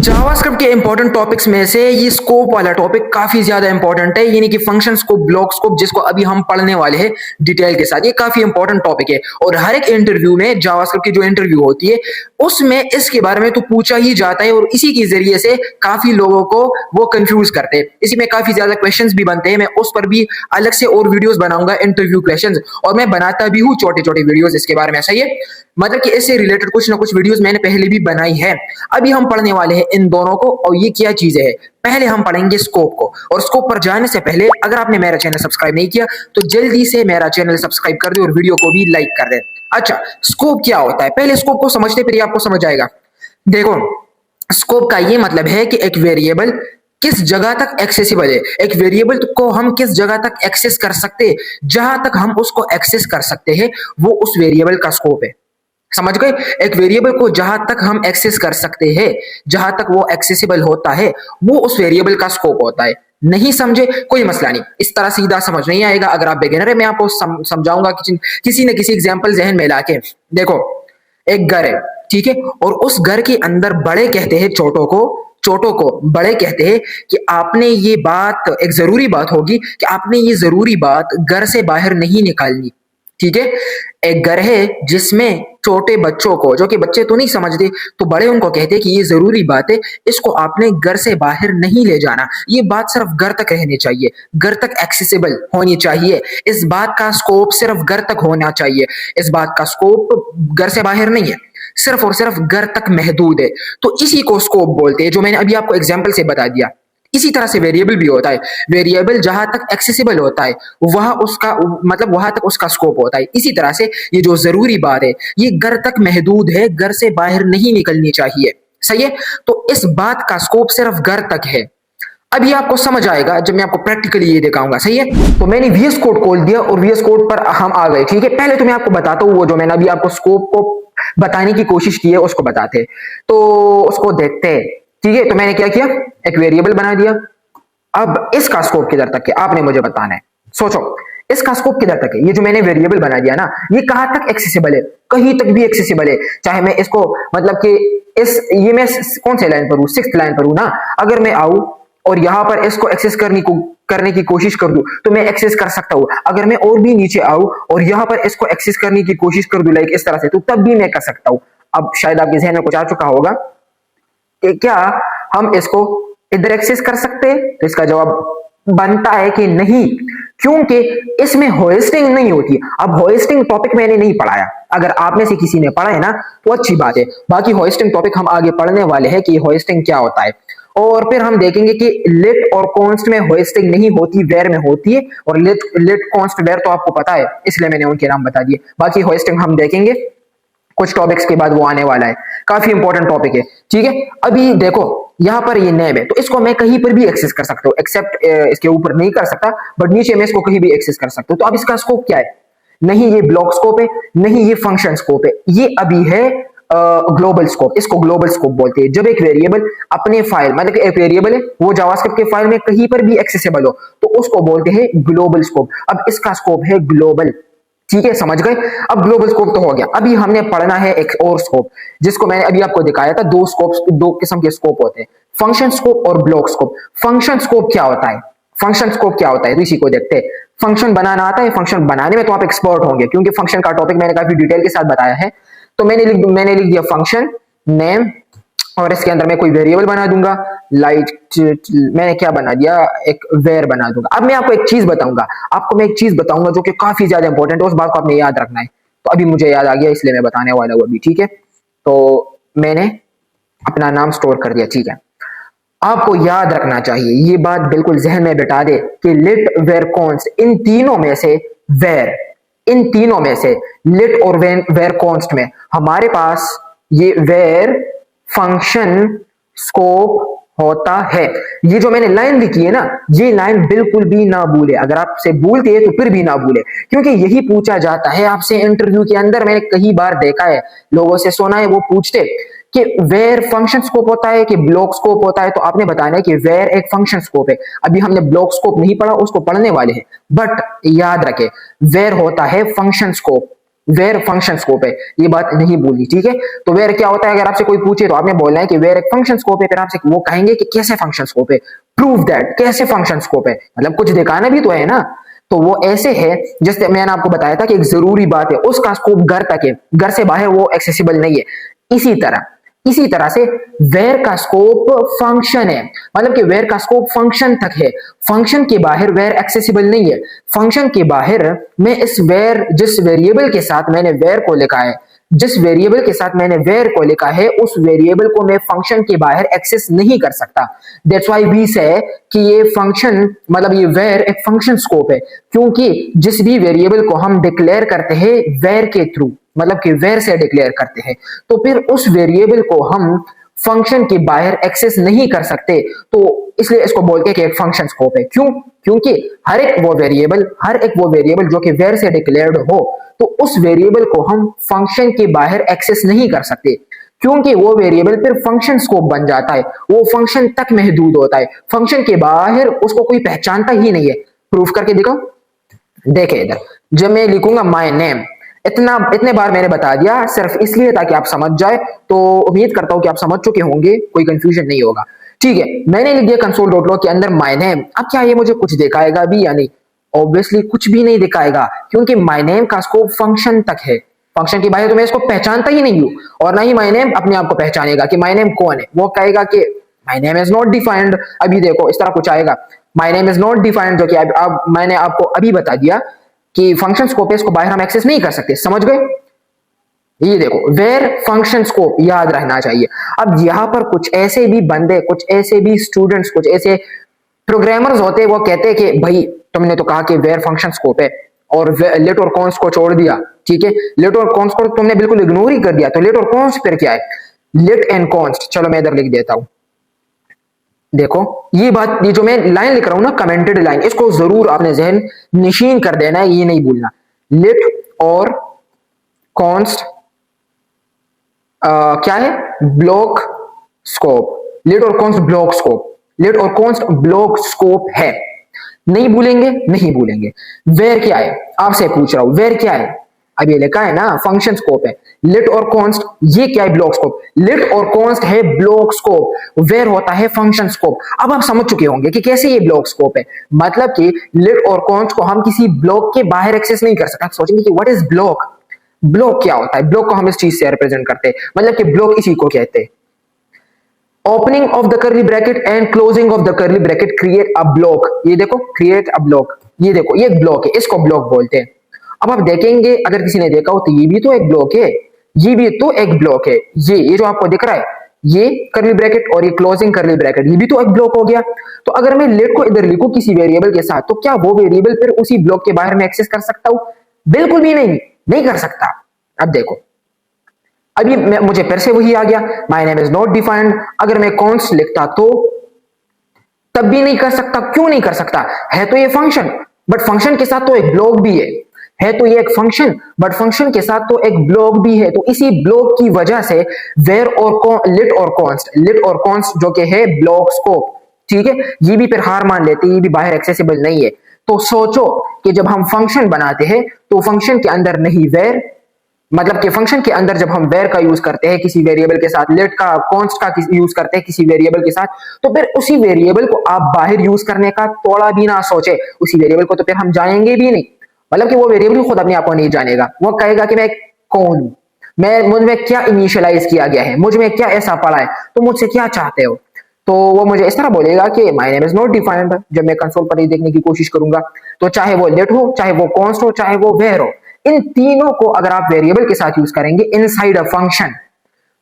JavaScript के important topics में से ये स्कोप वाला टॉपिक काफी ज्यादा इंपॉर्टेंट है, यानी कि फंक्शन स्कोप, ब्लॉक स्कोप, जिसको अभी हम पढ़ने वाले हैं डिटेल के साथ। ये काफी इंपॉर्टेंट टॉपिक है और हर एक इंटरव्यू में जावास्क्रिप्ट की जो इंटरव्यू होती है उसमें इसके बारे में तो पूछा ही जाता है और इसी के जरिए से काफी लोगों को वो कंफ्यूज करते हैं। इसी में काफी ज्यादा क्वेश्चंस भी बनते हैं। मैं उस पर भी अलग से और वीडियोस बनाऊंगा, इंटरव्यू क्वेश्चंस, और मैं बनाता भी हूँ छोटे छोटे वीडियोस इसके बारे में। सही है, मतलब कि इससे रिलेटेड कुछ ना कुछ वीडियोस मैंने पहले भी बनाई है। अभी हम पढ़ने वाले हैं इन दोनों को। और ये क्या चीजें है, पहले हम पढ़ेंगे स्कोप को। और स्कोप पर जाने से पहले अगर आपने मेरा चैनल सब्सक्राइब नहीं किया तो जल्दी से मेरा चैनल सब्सक्राइब कर दे और वीडियो को भी लाइक कर दे। अच्छा, स्कोप क्या होता है, पहले स्कोप को समझते फिर आपको समझ आएगा। देखो, स्कोप का ये मतलब है कि एक वेरिएबल किस जगह तक एक्सेसिबल है। एक वेरिएबल को हम किस जगह तक एक्सेस कर सकते हैं, जहां तक हम उसको एक्सेस कर सकते हैं वो उस वेरिएबल का स्कोप है। समझ गए? एक वेरिएबल को जहां तक हम एक्सेस कर सकते हैं, जहां तक वो एक्सेसिबल होता है, वो उस वेरिएबल का स्कोप होता है। नहीं समझे, कोई मसला नहीं, इस तरह सीधा समझ नहीं आएगा। अगर आप बिगिनर है, मैं आपको समझाऊंगा किसी न किसी एग्जाम्पल जहन में लाके। देखो, एक घर है, ठीक है, और उस घर के अंदर बड़े कहते हैं छोटों को बड़े कहते हैं कि आपने ये बात, एक जरूरी बात होगी कि आपने ये जरूरी बात घर से बाहर नहीं निकालनी। ठीक है, एक घर है जिसमें छोटे बच्चों को, जो कि बच्चे तो नहीं समझते, तो बड़े उनको कहते हैं कि ये जरूरी बात है, इसको आपने घर से बाहर नहीं ले जाना। ये बात सिर्फ घर तक रहनी चाहिए, घर तक एक्सेसिबल होनी चाहिए। इस बात का स्कोप सिर्फ घर तक होना चाहिए। इस बात का स्कोप घर से बाहर नहीं है, सिर्फ और सिर्फ घर तक महदूद है। तो इसी को स्कोप बोलते हैं, जो मैंने अभी आपको एग्जाम्पल से बता दिया। इसी तरह से वेरिएबल भी होता है। वेरिएबल जहां तक एक्सेसिबल होता है वहां उसका मतलब वहां तक उसका स्कोप होता है। इसी तरह से ये जो जरूरी बात है ये घर तक महदूद है, घर से बाहर नहीं निकलनी चाहिए। सही है, तो इस बात का स्कोप सिर्फ घर तक है। अभी आपको समझ आएगा जब मैं आपको प्रैक्टिकली ये दिखाऊंगा। सही है, तो मैंने VS कोड खोल दिया और VS कोड पर हम आ गए। ठीक है, पहले तो मैं आपको बताता हूँ वो जो मैंने अभी आपको स्कोप को बताने की कोशिश की है उसको बताते हैं, तो उसको देखते हैं। ठीक है, तो मैंने क्या किया, एक वेरिएबल बना दिया। अब इसका स्कोप किधर तक है आपने मुझे बताना है। सोचो, इसका स्कोप किधर तक है। ये जो मैंने वेरिएबल बना दिया ना, ये कहां तक एक्सेसिबल है, कहीं तक भी एक्सेसिबल है। चाहे मैं इसको मतलब कि ये मैं कौन से लाइन पर हूं, 6th लाइन पर हूं ना। अगर मैं आऊं और यहां पर इसको एक्सेस करने की कोशिश कर दूं तो मैं एक्सेस कर सकता हूं। अगर मैं और भी नीचे आऊं और यहां पर इसको एक्सेस करने की कोशिश कर दूं लाइक इस तरह से, तो तब भी मैं कर सकता हूं। अब शायद आपके जहन में कुछ आ चुका होगा कि क्या हम इसको इधर एक्सेस कर सकते हैं, तो इसका जवाब बनता है कि नहीं, क्योंकि इसमें होस्टिंग नहीं होती। अब होस्टिंग टॉपिक मैंने नहीं पढ़ाया, अगर आप में से किसी ने पढ़ा है ना तो अच्छी बात है। बाकी होस्टिंग टॉपिक हम आगे पढ़ने वाले हैं कि होस्टिंग क्या होता है, और फिर हम देखेंगे कि लेट और कॉन्स्ट में होस्टिंग नहीं होती, वेर में होती है। और लेट कॉन्स्ट वेर तो आपको पता है, इसलिए मैंने उनके नाम बता दिए। बाकी होस्टिंग हम देखेंगे कुछ टॉपिक्स के बाद, वो आने वाला है, काफी इंपॉर्टेंट टॉपिक है। ठीक है, अभी देखो यहां पर ये नेम है, तो इसको मैं कहीं पर भी एक्सेस कर सकता हूं, एक्सेप्ट इसके ऊपर नहीं कर सकता, बट नीचे मैं इसको कहीं भी एक्सेस कर सकता हूं। तो अब इसका स्कोप क्या है, नहीं ये ब्लॉक स्कोप है, नहीं ये फंक्शन स्कोप है, ये अभी है ग्लोबल स्कोप। इसको ग्लोबल स्कोप बोलते हैं। जब एक वेरिएबल अपने फाइल, मतलब एक वेरिएबल है वो जावास्क्रिप्ट के फाइल में कहीं पर भी एक्सेसिबल हो तो उसको बोलते हैं ग्लोबल स्कोप। अब इसका स्कोप है ग्लोबल। ठीक है, समझ गए? अब ग्लोबल स्कोप तो हो गया। अभी हमने पढ़ना है एक और स्कोप, जिसको मैंने अभी आपको दिखाया था। दो किस्म के स्कोप होते हैं, फंक्शन स्कोप और ब्लॉक स्कोप। फंक्शन स्कोप क्या होता है, फंक्शन स्कोप क्या होता है, तो इसी को देखते हैं। फंक्शन बनाना आता है, फंक्शन बनाने में तो आप एक्सपर्ट होंगे क्योंकि फंक्शन का टॉपिक मैंने काफी डिटेल के साथ बताया है। तो मैंने लिख दिया फंक्शन नेम, और इसके अंदर मैं कोई वेरिएबल बना दूंगा, लाइक मैंने क्या बना दिया, एक वेर बना दूंगा। अब मैं आपको एक चीज बताऊंगा, जो कि काफी ज्यादा इंपॉर्टेंट है, उस बात को आपने याद रखना है। तो अभी मुझे याद आ गया इसलिए मैं बताने वाला हूं अभी। ठीक है, तो मैंने अपना नाम स्टोर कर दिया। ठीक है, आपको याद रखना चाहिए, ये बात बिल्कुल जहन में बिठा दे कि लेट वेर कॉन्स्ट, इन तीनों में से वेर, इन तीनों में से लेट और वेर कॉन्स्ट में हमारे पास ये वेर फंक्शन स्कोप होता है। ये जो मैंने लाइन लिखी है ना, ये लाइन बिल्कुल भी ना भूले। अगर आपसे भूलते हैं तो फिर भी ना भूले, क्योंकि यही पूछा जाता है आपसे इंटरव्यू के अंदर। मैंने कई बार देखा है, लोगों से सुना है, वो पूछते कि वेर फंक्शन स्कोप होता है कि ब्लॉक स्कोप होता है, तो आपने बताना है कि वेर एक फंक्शन स्कोप है। अभी हमने ब्लॉक स्कोप नहीं पढ़ा, उसको पढ़ने वाले हैं, बट याद रखे वेर होता है function scope. Var function scope है, ये बात नहीं भूलनी, ठीक है। तो वेयर क्या होता है, अगर आपसे कोई पूछे तो आपने बोलना है कि वेयर एक फंक्शन स्कोप है, फिर आपसे वो कहेंगे कि कैसे फंक्शन स्कोप है, प्रूव दैट, कैसे फंक्शन स्कोप है, मतलब कुछ दिखाना भी तो है ना। तो वो ऐसे है जैसे मैंने आपको बताया था कि एक जरूरी बात है उसका स्कोप घर तक है, घर से बाहर वो एक्सेसिबल नहीं है। इसी तरह से वेयर का स्कोप फंक्शन है, मतलब कि वेयर का स्कोप फंक्शन तक है, फंक्शन के बाहर वेयर एक्सेसिबल नहीं है। फंक्शन के बाहर मैं इस वेयर, जिस वेरिएबल के साथ मैंने वेयर को लिखा है, जिस वेरिएबल के साथ मैंने वेयर को लिखा है, उस वेरिएबल को मैं फंक्शन के बाहर एक्सेस नहीं कर सकता। दैट्स व्हाई वी से कि ये फंक्शन, मतलब ये वेयर एक फंक्शन स्कोप है, क्योंकि जिस भी वेरिएबल को हम डिक्लेयर करते हैं वेयर के थ्रू, मतलब कि वेयर से डिक्लेयर करते हैं, तो फिर उस वेरिएबल को हम फंक्शन के बाहर एक्सेस नहीं कर सकते। तो इसलिए इसको बोलते हैं कि एक फंक्शन स्कोप है। क्यों? क्योंकि हर एक वो वेरिएबल जो कि वेयर से डिक्लेयर्ड हो, तो उस वेरिएबल को हम फंक्शन के बाहर एक्सेस नहीं कर सकते, क्योंकि वो वेरिएबल फिर फंक्शन स्कोप बन जाता है, वो फंक्शन तक महदूद होता है, फंक्शन के बाहर उसको कोई पहचानता ही नहीं है। प्रूफ करके दिखाओ। देखे इधर, जब मैं लिखूंगा माय नेम, इतने बार मैंने बता दिया सिर्फ इसलिए ताकि आप समझ जाए, तो उम्मीद करता हूं कि आप समझ चुके होंगे, कोई कंफ्यूजन नहीं होगा। ठीक है, मैंने लिख दिया console.log के अंदर माय नेम। अब क्या ये मुझे कुछ दिखाएगा भी या नहीं? ऑब्वियसली कुछ भी नहीं दिखाएगा, क्योंकि माय नेम का स्कोप फंक्शन तक है, फंक्शन के बाहर तो मैं इसको पहचानता ही नहीं हूं, और ना ही माय नेम अपने आप को पहचानेगा कि माय नेम कौन है। वो कहेगा कि my name is not defined. अभी देखो इस तरह कुछ आएगा, my name is not defined, जो कि अब मैंने आपको अभी बता दिया कि फंक्शन स्कोप है, इसको बाहर हम एक्सेस नहीं कर सकते। समझ गए? ये देखो वेयर फंक्शन स्कोप याद रहना चाहिए। अब यहां पर कुछ ऐसे भी बंदे, कुछ ऐसे भी स्टूडेंट्स, कुछ ऐसे प्रोग्रामर्स होते हैं, वो कहते हैं कि भाई तुमने तो कहा कि वेयर फंक्शन स्कोप है और लेट और कॉन्स्ट को छोड़ दिया, ठीक है, लेट और कॉन्स्ट को तुमने बिल्कुल इग्नोर ही कर दिया, तो लेट और कॉन्स्ट फिर क्या है? लेट एंड कॉन्स्ट, चलो मैं इधर लिख देता हूं। देखो ये बात, ये जो मैं लाइन लिख रहा हूं ना, कमेंटेड लाइन, इसको जरूर आपने जहन नशीन कर देना है, ये नहीं भूलना। लेट और कॉन्स्ट क्या है? Block scope. लेट और कॉन्स्ट ब्लॉक स्कोप, लेट और कॉन्स्ट ब्लॉक स्कोप है, नहीं भूलेंगे, नहीं भूलेंगे। वेयर क्या है? आपसे पूछ रहा हूं, वेयर क्या है? अब ये लिखा है ना फंक्शन स्कोप है, लेट और कॉन्स्ट ये क्या है? Block scope. लेट और कॉन्स्ट है ब्लॉक स्कोप, वेयर होता है फंक्शन स्कोप। अब आप समझ चुके होंगे कि कैसे ये ब्लॉक स्कोप है, मतलब कि लेट और कॉन्स्ट को हम किसी ब्लॉक के बाहर एक्सेस नहीं कर सकते। आप सोचेंगे कि व्हाट इज ब्लॉक? ब्लॉक क्या होता है? ब्लॉक को हम इस चीज से रिप्रेजेंट करते हैं, मतलब कि ब्लॉक इसी को कहते हैं। Opening of the curly bracket and closing of the curly bracket create a block. ये देखो क्रिएट अ ब्लॉक, ये देखो ये एक ब्लॉक है, इसको ब्लॉक बोलते हैं। अब आप देखेंगे, अगर किसी ने देखा हो तो ये भी तो एक ब्लॉक है, ये भी तो एक ब्लॉक है। ये जो आपको दिख रहा है, ये कर्ली ब्रैकेट और ये क्लोजिंग कर्ली ब्रैकेट, ये भी तो एक ब्लॉक हो गया। तो अगर मैं लेट को इधर लिखूं किसी वेरिएबल के साथ, तो क्या वो वेरिएबल फिर उसी ब्लॉक के बाहर में एक्सेस कर सकता हूं? बिल्कुल भी नहीं, नहीं कर सकता। अब देखो, अभी मुझे फिर से वही आ गया, my name is not defined. अगर मैं कॉन्स्ट लिखता तो तब भी नहीं कर सकता। क्यों नहीं कर सकता? है तो ये फंक्शन, बट फंक्शन के साथ तो एक ब्लॉक भी है तो ये एक फंक्शन, बट फंक्शन के साथ तो एक ब्लॉक भी है। तो इसी ब्लॉक की वजह से वेयर और लिट और कॉन्स्ट जो कि है ब्लॉक स्कोप, ठीक है, ये भी फिर हार मान लेते हैं, ये भी बाहर एक्सेसिबल नहीं है। तो सोचो कि जब हम फंक्शन बनाते हैं तो फंक्शन के अंदर नहीं वेयर, मतलब कि फंक्शन के अंदर जब हम वेयर का यूज करते हैं किसी वेरिएबल के साथ, लेट का, कॉन्स्ट का यूज करते हैं किसी वेरिएबल के साथ, तो फिर उसी वेरिएबल को आप बाहर यूज करने का थोड़ा भी ना सोचे। उसी वेरिएबल को तो फिर हम जानेंगे भी नहीं, मतलब कि वो वेरिएबल खुद अपने आप को नहीं जानेगा। वो कहेगा कि मैं कौन हूं, मैं, मुझ में क्या इनिशियलाइज किया गया है, मुझ में क्या ऐसा पड़ा है, तो मुझसे क्या चाहते हो। तो वो मुझे इस तरह बोलेगा कि my name is not defined. जब मैं कंसोल पर ही देखने की कोशिश करूंगा, तो चाहे वो लेट हो, चाहे वो कॉन्स्ट हो, चाहे वो वेयर हो, इन तीनों को अगर आप वेरिएबल के साथ यूज करेंगे इनसाइड अ फंक्शन,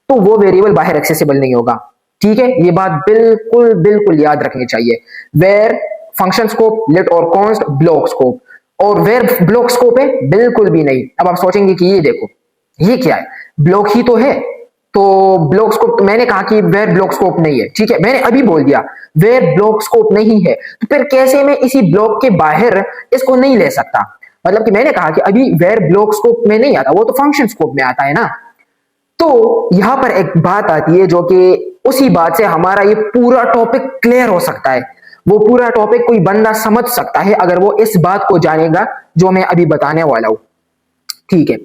तो वो वेरिएबल बाहर एक्सेसिबल नहीं होगा। ठीक है, ये बात बिल्कुल बिल्कुल याद रखनी चाहिए। वेयर फंक्शन स्कोप, लेट और कॉन्स्ट ब्लॉक स्कोप, और वेयर ब्लॉक स्कोप है बिल्कुल भी नहीं। अब आप सोचेंगे कि ये देखो ये क्या है, ब्लॉक ही तो है, तो ब्लॉक स्कोप, तो मैंने कहा कि वेयर ब्लॉक स्कोप नहीं है, ठीक है, मैंने अभी बोल दिया वेयर ब्लॉक स्कोप नहीं है, तो फिर कैसे मैं इसी ब्लॉक के बाहर इसको नहीं ले सकता? मतलब कि मैंने कहा कि अभी वेयर ब्लॉक स्कोप में नहीं आता, वो तो फंक्शन स्कोप में आता है ना। तो यहां पर एक बात आती है जो कि उसी बात से हमारा ये पूरा टॉपिक क्लियर हो सकता है। वो पूरा टॉपिक कोई बंदा समझ सकता है अगर वो इस बात को जानेगा जो मैं अभी बताने वाला हूं। ठीक है,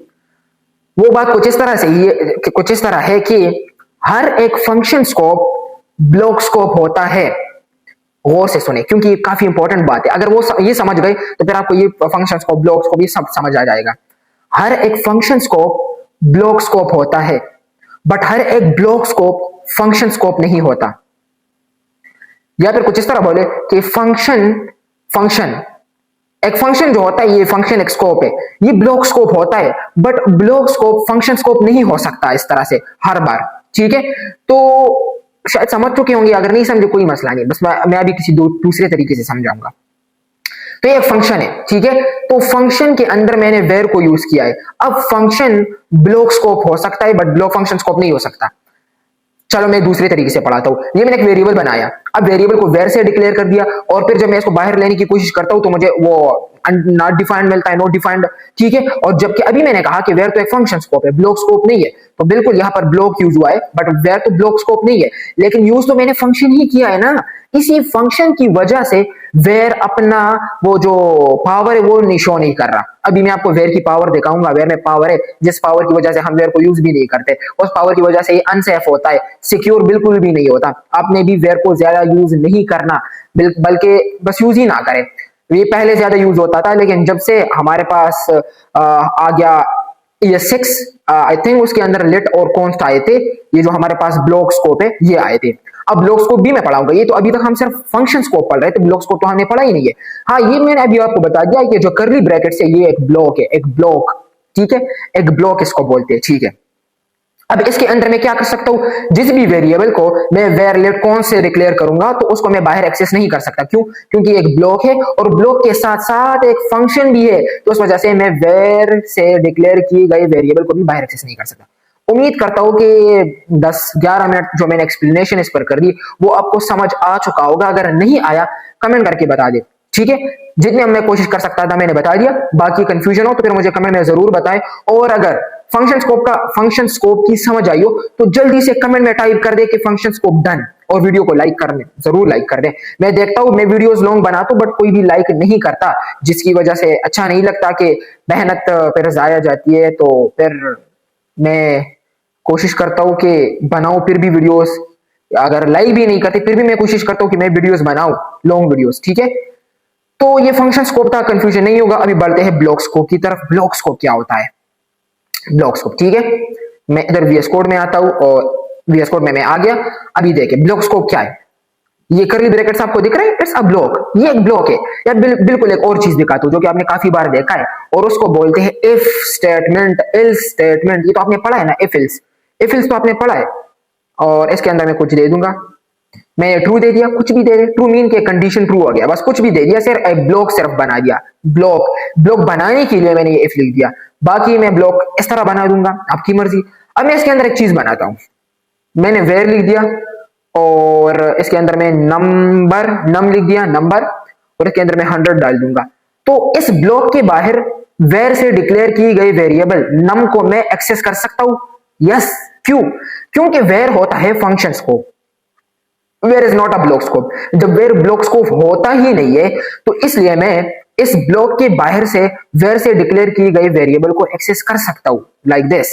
वो बात कुछ इस तरह से ये कुछ इस तरह है कि हर एक फंक्शन स्कोप ब्लॉक स्कोप होता है। गौर से सुने क्योंकि ये काफी इंपॉर्टेंट बात है। अगर वो ये समझ गए तो फिर आपको ये फंक्शन स्कोप ब्लॉक स्कोप ये सब समझ आ जाएगा। हर एक फंक्शन स्कोप ब्लॉक स्कोप होता है, बट हर एक ब्लॉक स्कोप फंक्शन स्कोप नहीं होता। या फिर कुछ इस तरह बोले कि फंक्शन फंक्शन एक फंक्शन जो होता है, ये फंक्शन एक स्कोप है, ये ब्लॉक स्कोप होता है, but block scope function scope नहीं हो सकता इस तरह से हर बार। ठीक है, तो शायद समझ चुके होंगे, अगर नहीं समझे कोई मसला नहीं, बस मैं अभी किसी दूसरे तरीके से समझाऊंगा। तो ये एक फंक्शन है, ठीक है, तो फंक्शन के अंदर मैंने वेर को यूज किया है। अब फंक्शन ब्लॉक स्कोप हो सकता है, बट ब्लॉक फंक्शन स्कोप नहीं हो सकता। चलो मैं दूसरे तरीके से पढ़ाता हूं। ये मैंने एक वेरिएबल बनाया, अब वेरिएबल को वेर से डिक्लेयर कर दिया, और फिर जब मैं इसको बाहर लेने की कोशिश करता हूं तो मुझे वो नॉट डिफाइंड मिलता है, नॉट डिफाइंड। ठीक है, और जबकि अभी मैंने कहा कि वेर तो एक फंक्शन स्कोप है, ब्लॉक स्कोप नहीं है, तो बिल्कुल यहां पर ब्लॉक यूज हुआ है, बट वेर तो ब्लॉक स्कोप नहीं है। लेकिन यूज तो मैंने फंक्शन ही किया है ना, इसी फंक्शन की वजह से वेर अपना वो जो पावर है वो शो नहीं कर रहा। अभी मैं आपको वेर की पावर दिखाऊंगा। वेर में पावर है, जिस पावर की वजह से हम वेर को यूज भी नहीं करते, उस पावर की वजह से ये अनसेफ होता है, सिक्योर बिल्कुल भी नहीं होता। आपने भी वेर को ज्यादा यूज नहीं करना, बल्कि बस यूज ही ना करें। ये पहले ज्यादा यूज होता था, लेकिन जब से हमारे पास आ गया ये 6 आई थिंक, उसके अंदर लेट और कॉन्स्ट आए थे, ये जो हमारे पास ब्लॉक स्कोप है ये आए थे। अब ब्लॉक स्कोप भी मैं पढ़ाऊंगा, ये तो अभी तक हम सिर्फ फंक्शन स्कोप पढ़ रहे थे, ब्लॉक स्कोप तो हमने पढ़ा ही नहीं है। हाँ, ये मैंने अभी आपको बता दिया कि जो कर्ली ब्रैकेट से ये एक ब्लॉक है, एक ब्लॉक, ठीक है, एक ब्लॉक इसको बोलते हैं। ठीक है, अब इसके अंदर मैं क्या कर सकता हूं, जिस भी वेरिएबल को मैं वेर लेट कौन से डिक्लेयर करूंगा तो उसको मैं बाहर एक्सेस नहीं कर सकता। क्यों? क्योंकि एक ब्लॉक है और ब्लॉक के साथ साथ एक फंक्शन भी है, तो उस वजह से मैं वेर से डिक्लेयर किए गए वेरिएबल को भी बाहर एक्सेस नहीं कर सकता। उम्मीद करता हूं कि 10-11 मिनट जो मैंने एक्सप्लेनेशन इस पर कर दी वो आपको समझ आ चुका होगा। अगर नहीं आया कमेंट करके बता दे, ठीक है। जितने मैं कोशिश कर सकता था मैंने बता दिया, बाकी कंफ्यूजन हो तो फिर मुझे कमेंट में जरूर बताएं। और अगर फंक्शन स्कोप की समझ आई हो तो जल्दी से कमेंट में टाइप कर दे कि फंक्शन स्कोप डन, और वीडियो को लाइक कर दें, जरूर लाइक कर दें। मैं देखता हूं मैं वीडियोस लॉन्ग बनाता हूं बट कोई भी लाइक नहीं करता, जिसकी वजह से अच्छा नहीं लगता कि मेहनत फिर जाया जाती है। तो फिर मैं कोशिश करता हूं कि बनाऊं फिर भी वीडियोस, अगर लाइक भी नहीं करते फिर भी मैं कोशिश करता हूं कि मैं वीडियोस बनाऊं, लॉन्ग वीडियोस, ठीक है। तो ये फंक्शन स्कोप का कंफ्यूजन नहीं होगा। अभी बढ़ते हैं ब्लॉक स्कोप की तरफ। ब्लॉक स्कोप क्या होता है? ब्लॉक स्कोप, ठीक है, मैं इधर वीएस कोड में आता हूं और वीएस कोड में मैं आ गया। अभी देखिए ब्लॉक स्कोप क्या है। ये कर्ली ब्रैकेट्स आपको दिख रहे हैं, इट्स अ ब्लॉक, ये एक ब्लॉक है। या बिल्कुल एक और चीज दिखाता हूं जो कि आपने काफी बार देखा है, और उसको बोलते हैं इफ स्टेटमेंट, एल्स स्टेटमेंट। ये तो आपने पढ़ा है ना, इफ एल्स, इफ एल्स तो आपने पढ़ा है। और इसके अंदर मैं कुछ दे दूंगा, मैं ट्रू दे दिया, कुछ भी दे दे, ट्रू मीन के कंडीशन ट्रू हो गया, बस कुछ भी दे दिया, सिर्फ ब्लॉक सिर्फ बना दिया। ब्लॉक बनाने के लिए मैंने ये इफ लिख दिया, बाकी मैं ब्लॉक इस तरह बना दूंगा, आपकी मर्जी। अब मैं इसके अंदर एक चीज बनाता हूं, मैंने वेर लिख दिया और इसके अंदर मैं नम लिख दिया, नंबर, और इसके अंदर मैं 100 डाल दूंगा। तो इस ब्लॉक के बाहर वेर से डिक्लेयर की गई वेरिएबल नम को मैं एक्सेस कर सकता हूं। यस, क्यों? क्योंकि वेर होता है function scope, var is not a block scope. जब वेयर ब्लॉक स्कोप होता ही नहीं है तो इसलिए मैं इस ब्लॉक के बाहर से वेयर से डिक्लेयर की गई वेरिएबल को एक्सेस कर सकता हूं, लाइक दिस।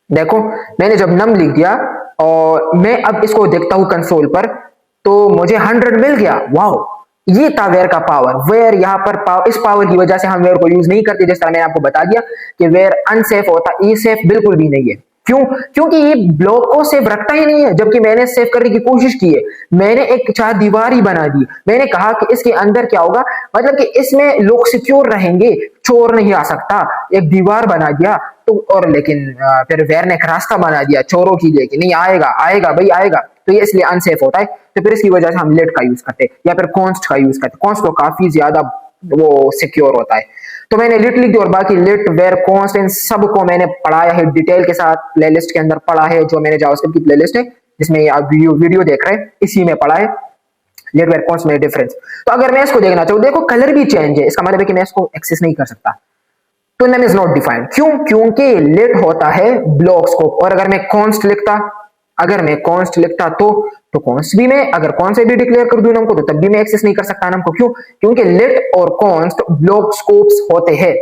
देखो मैंने जब नम लिख दिया और मैं अब इसको देखता हूं कंसोल पर, तो मुझे 100 मिल गया। वाओ, ये था वेयर का पावर। वेयर यहाँ पर इस पावर की वजह से हम वेयर को यूज नहीं करते, जिस तरह मैंने आपको बता दिया कि वेयर अनसेफ होता, ये सेफ बिल्कुल भी नहीं है। क्यों? क्योंकि ये ब्लॉक को सेफ रखता ही नहीं है, जबकि मैंने सेफ करने की कोशिश की है। मैंने एक चार दीवार ही बना दी, मैंने कहा कि इसके अंदर क्या होगा, मतलब कि इसमें लोग सिक्योर रहेंगे, चोर नहीं आ सकता, एक दीवार बना दिया। तो और लेकिन फिर वेयर ने एक रास्ता बना दिया चोरों के लिए कि नहीं आएगा, आएगा भाई आएगा, तो ये इसलिए अनसेफ होता है। तो फिर इसकी वजह से हम लेट का यूज करते हैं या फिर कॉन्स्ट का यूज करते हैं। कॉन्स्ट तो काफी ज्यादा वो सिक्योर होता है। तो मैंने लिट लिख दी और बाकी लिट वेयर कॉन्स्ट इन सबको मैंने पढ़ाया है डिटेल के साथ, प्लेलिस्ट के अंदर पढ़ा है, जो मेरे जावास्क्रिप्ट की प्लेलिस्ट है जिसमें आप वीडियो देख रहे हैं, इसी में पढ़ा है लेट वेयर कॉन्स्ट में डिफरेंस। तो अगर मैं इसको देखना चाहूँ, देखो कलर भी चेंज है, इसका मतलब है कि मैं इसको एक्सेस नहीं कर सकता। तो नेम इज नॉट डिफाइंड, क्यों? क्योंकि लेट होता है ब्लॉक स्कोप। और अगर मैं कॉन्स्ट लिखता तो कॉन्स्ट भी मैं अगर कौन से भी डिक्लेयर कर दूं नम को, तो तब भी मैं एक्सेस नहीं कर सकता नम को। क्यों? क्योंकि लेट और कॉन्स्ट ब्लॉक स्कोप्स होते हैं।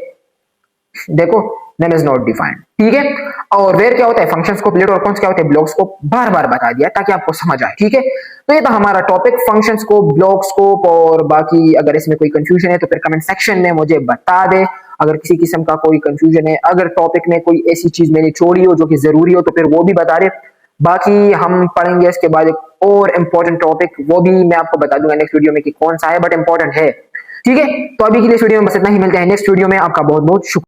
देखो नेम इज नॉट डिफाइंड, ठीक है। और वेयर क्या होता है, फंक्शन स्कोप, लेटर और कॉन्स क्या होते हैं, ब्लॉक स्कोप, बार बार बता दिया ताकि आपको समझ आए, ठीक है। तो ये था हमारा topic function scope, block scope. और बाकी अगर इसमें कोई कंफ्यूजन है तो फिर कमेंट सेक्शन में मुझे बता दे। अगर किसी किस्म का कोई कंफ्यूजन है, अगर टॉपिक में कोई ऐसी चीज मैंने छोड़ी हो जो कि जरूरी हो तो फिर वो भी बता दे। बाकी हम पढ़ेंगे इसके बाद एक और इम्पोर्टेंट टॉपिक, वो भी मैं आपको बता दूंगा नेक्स्ट वीडियो में कि कौन सा है, बट इंपॉर्टेंट है, ठीक है। तो अभी के लिए इस वीडियो में बस इतना ही, मिलते हैं नेक्स्ट वीडियो में। आपका बहुत बहुत शुक्रिया।